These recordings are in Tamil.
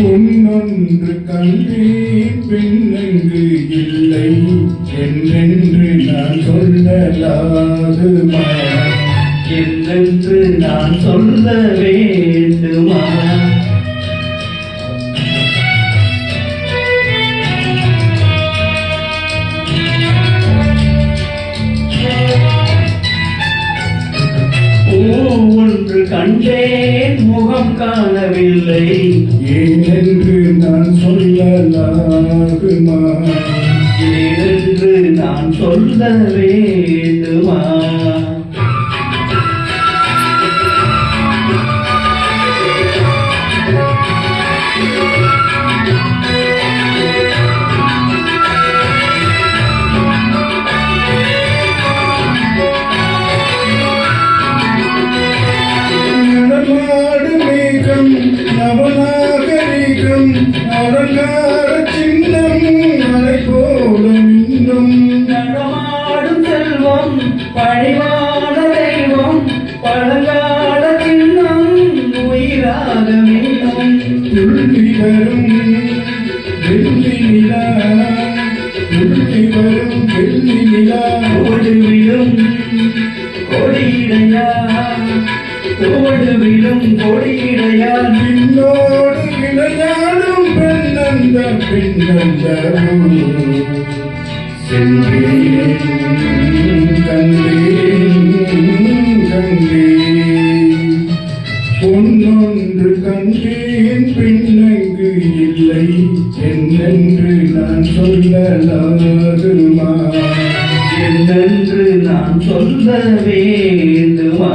பொன்னொன்று கண்டேன் பெண்ணென்று இல்லை என்றென்று நான் சொல்லலாகுமா? என்றென்று நான் சொல்ல வேண்டுமா? ஒன்று கண்டேன் முகம் காணவில்லை ஏனென்று நான் சொல்லலாகுமா? ஏனென்று நான் சொல்ல வேண்டுமா? நவநாகரிகம் அலங்கார சின்னம் மலை போல இன்னும் நடமாடும் செல்வம் பழிவான தெய்வம் பழங்கால சின்னம் உயிராக மீண்டும் துள்ளி வரும் வெள்ளி நிலா துள்ளி வரும் வெள்ளி நிலா ஓடுவிடும் கொடியிடையா ஓடுவிடும் கொடியிடையா பின்னோடு விளையாடும் பெண்ணந்த பெண்ணந்த சென்றேன் கண்டேன் கண்டேன் பொன்னொன்று கண்டேன் பெண்ணங்கு இல்லை என்னென்று நான் சொல்லலாகுமா? என்னென்று நான் சொல்ல வேண்டுமா?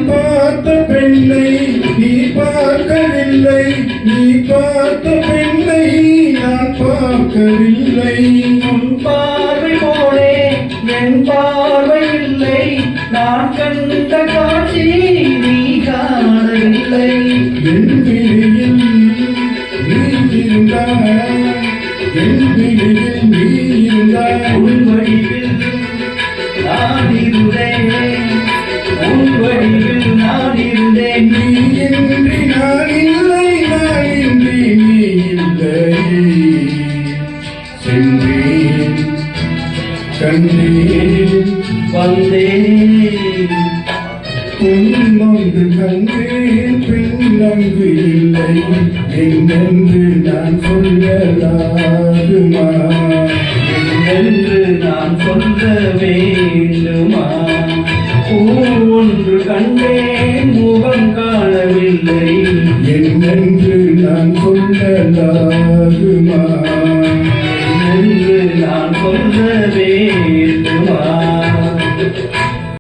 பார்த்த பெண்ணை நீ பார்க்கவில்லை, நீ பார்த்த பெண்ணை நான் பார்க்கவில்லை. உன் பார்வை போலே என் பார்வை இல்லை, நான் கண்ட காட்சி நீ காணவில்லை. என் விழியில் நீ இருந்தாய், என் விழியில் நீ இருந்தாய். உன் வழியில் நான் இருந்தேன், உன் வழியில் நான் இருந்தேன். நீ இன்றி நான் இல்லை, நான் இன்றி நீ இல்லை. சென்றேன் கண்டேன் வந்தேன் பொன்னொன்று கண்டேன் பெண்ணங்கு இல்லை என்னென்று நான் சொல்லலாகுமா? என்று நான் சொல்ல வேண்டுமா? ஒன்று கண்டேன் முகம் காணவில்லை என்னென்று